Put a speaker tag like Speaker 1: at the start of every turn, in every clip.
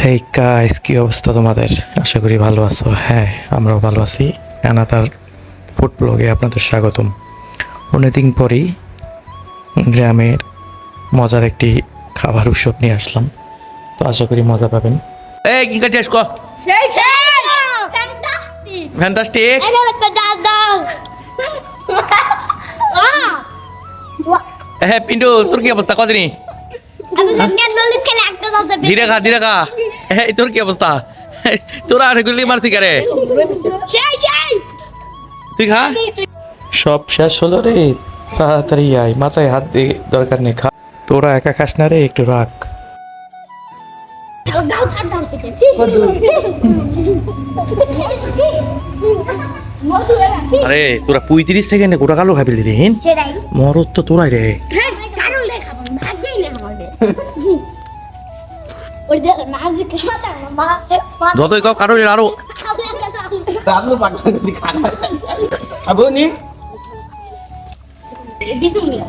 Speaker 1: Hey guys, কি অবস্থা তোমাদের? আশা করি ভালো আছো। হ্যাঁ, আমরাও ভালো আছি। অ্যানাদার ফুড ব্লগে আপনাদের স্বাগতম। অনেকদিন পরই গ্রামের মজার একটি খাবার উৎসব নিয়ে আসলাম, তো আশা করি মজা পাবেন।
Speaker 2: এই কি করছিস কো?
Speaker 3: সেই ফ্যান্টাস্টিক
Speaker 2: ফ্যান্টাস্টিক।
Speaker 3: এই একটা দাও দাও
Speaker 2: হ্যাঁ পিন্টু, তোর কি অবস্থা? কদিনই
Speaker 3: আমি সঙ্গে ললিত খেলে একটা দাও দেবে
Speaker 2: ধীরে খা। এই তোর কি অবস্থা? তোরা আর গুলি মারছি কে রে?
Speaker 3: সেই
Speaker 2: তুই খা।
Speaker 1: সব শেষ হলো রে, তাড়াতাড়ি আয়, মাথায় হাত দিয়ে দরকার নেই, খা। তোরা একা খাস না রে, একটু রাখ।
Speaker 3: গাও থাক দাও থেকে মধু এরা
Speaker 2: আরে তোরা 35 সেকেন্ডে গোটা কালো খাবি দিলি হিন?
Speaker 3: সেরাই
Speaker 2: মরদ তো তোরাই রে।
Speaker 3: হ্যাঁ কারণ লেখা ভাগ্যই লেখা হবে ওই যে নাচ কে সাথে মা
Speaker 2: যতই কাও কারো আরো
Speaker 4: Rắn nó bằng đi khăn. À bữa ní.
Speaker 3: বিসমিল্লাহ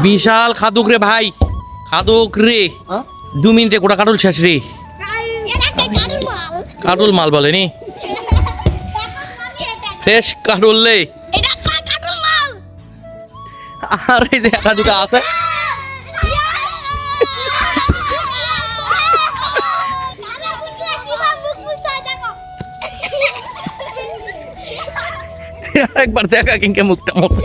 Speaker 2: বিশাল খাদুক রে ভাই, খাদুক রে।
Speaker 4: Hả?
Speaker 2: 2 মিনিটে গোটা কাটুল শেষ রে। কাটুল মাল বলেনি, ফ্রেশ কাটুল লে। আর এই দেখা দুটা আছে। একবার দেখা কিংকে মুখটা মুখে।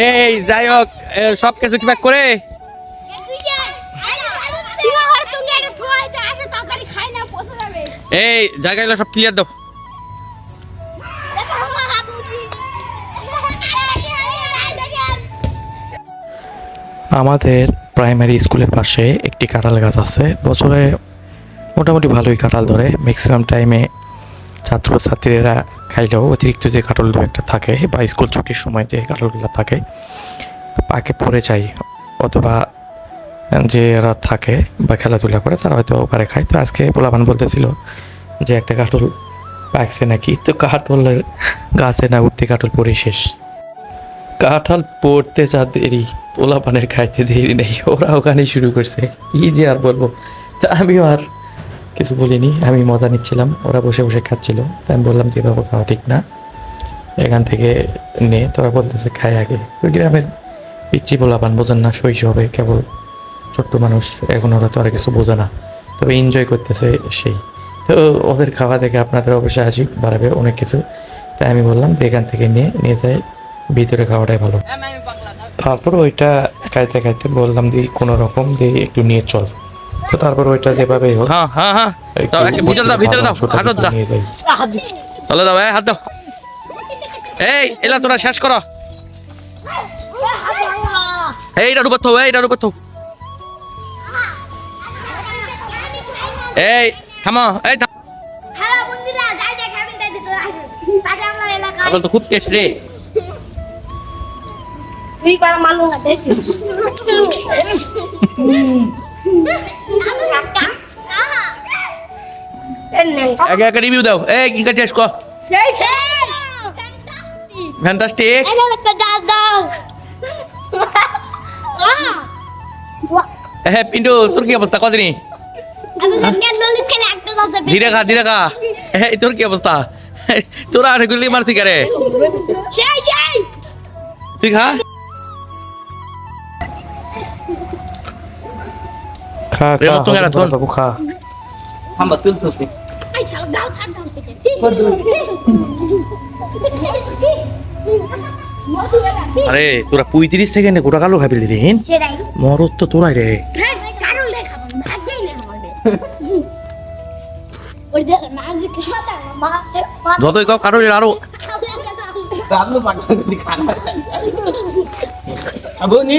Speaker 2: এই যাই হোক, সব কিছু কিবা করে এই জায়গাগুলো সব ক্লিয়ার দাও।
Speaker 1: আমাদের প্রাইমারি স্কুলের পাশে একটি কাঁঠাল গাছ আছে। বছরে মোটামুটি ভালোই কাঁঠাল ধরে। ম্যাক্সিমাম টাইমে ছাত্রছাত্রীরা খাইলেও অতিরিক্ত যে কাঁঠাল দু একটা থাকে বা স্কুল ছুটির সময় যে কাঁঠালগুলো থাকে পাকে পড়ে যায়, অথবা যে এরা থাকে বা খেলাধুলা করে তারা হয়তো ওপারে খায়। তো আজকে পোলাপান বলতেছিল যে একটা কাঁঠাল পাকছে নাকি, তো কাঁঠালের গাছে না উঠতে কাঁঠাল পড়ে শেষ। কাঁঠাল পড়তে যা দেরি, পোলাপানের খাইতে দেরি নেই, ওরা ওখানেই শুরু করছে। কি যে আর বলবো, তা আমিও আর কিছু বলিনি, আমি মজা নিচ্ছিলাম, ওরা বসে বসে খাচ্ছিল। তাই আমি বললাম যে বাবা খাওয়া ঠিক না, এখান থেকে নে। তোরা বলতেছে খাই আগে। ওই গ্রামের পিচ্ছি পোলাপান, বোঝেন না, শৈশবে কেবল ছোট্ট মানুষ, এখন ওরা তো আর কিছু বোঝে না, তবে এনজয় করতেছে সেই। তো ওদের খাওয়া দেখে আপনাদের অবশ্যই হাসি বাড়াবে অনেক কিছু। তাই আমি বললাম যে এখান থেকে নিয়ে যাই, ভিতরে খাওয়াটাই ভালো। তারপর ওইটা খাইতে খাইতে বললাম যে কোনো রকম দিয়ে একটু নিয়ে চল। তো তারপর ওইটা যেভাবেই হোক
Speaker 2: হ্যাঁ হ্যাঁ হ্যাঁ,
Speaker 1: একটু
Speaker 2: দাও, একটা ভিতরে দাও, হাঁটো যা।
Speaker 1: নিয়ে যাই।
Speaker 2: তাহলে দাও, হাত দাও। এই এলা তোরা শেষ করো। এইটা উপর থাও, এইটার উপর থাও। এই থামো, এই থাম।
Speaker 3: হ্যালো বন্ধুরা, যাই যাই খাবেন তাই তো চলে আসুন পাশে আমার এলাকায়
Speaker 2: এখন তো খুব টেস্ট রে।
Speaker 3: তুই করা মালুম না দেখছিস
Speaker 2: আগে আগে রিভিউ দাও। এই কি টেস্ট কর।
Speaker 3: সেই
Speaker 2: ফ্যান্টাস্টিক।
Speaker 3: এই একটা দাও দাও
Speaker 2: হ্যাঁ পিন্টু, তোর কি অবস্থা? কদিনই
Speaker 3: আমি সঙ্গে ললিত খেলে একটা দাও দেবে
Speaker 2: ধীরে খা। এই তোর কি অবস্থা? তোরা আর গুলি মারছি কে রে?
Speaker 3: সেই
Speaker 2: তুই খা।
Speaker 1: খা
Speaker 2: রেলো
Speaker 1: খা
Speaker 2: তুমি আর
Speaker 1: হজম কর বাবু, খা।
Speaker 4: Hamba tuân thuộc gì?
Speaker 3: এই ছাড় গাও থাক দাও থেকে মধু এরা
Speaker 2: আরে তোরা 35 সেকেন্ডে গোটা কালো খাবি দিলি হিন?
Speaker 3: সেরাই
Speaker 2: মরদ তো তোরাই রে।
Speaker 3: হ্যাঁ কারণ লেখা ভাগ্যই লেখা হবে ওই যে নাচ কে সাথে মা
Speaker 2: যতই কাও কারো আরো
Speaker 4: Rắn nó bằng đi khăn. À bữa ní.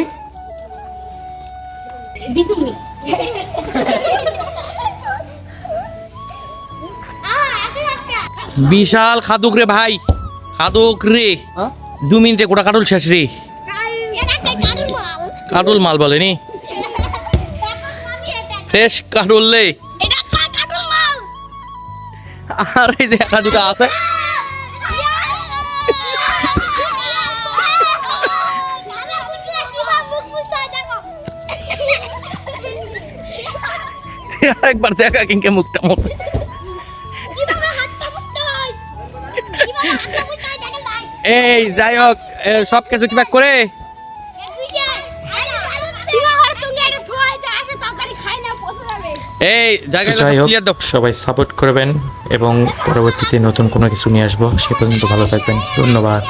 Speaker 3: বিসমিল্লাহ
Speaker 2: বিশাল খাদুক রে ভাই, খাদুক রে।
Speaker 4: Hả?
Speaker 2: 2 মিনিটে গোটা কাটুল শেষ রে। কাটুল মাল বলেনি, ফ্রেশ কাটুল লে। আর এই দেখা দুটা আছে। আরেকবার দেখা কিংকে মুখটা মুখ
Speaker 3: কিভাবে হাতটা মুছতে হয় কিভাবে হাতটা মুছতে হয় দেখেন ভাই
Speaker 2: এই যাই হোক সব কিছু কিভাবে করে এই জায়গায়
Speaker 1: যাই হোক
Speaker 2: ক্লিয়ার দাও
Speaker 1: সবাই সাপোর্ট করবেন এবং পরবর্তীতে নতুন কোনো কিছু নিয়ে আসবো সে পর্যন্ত ভালো থাকবেন ধন্যবাদ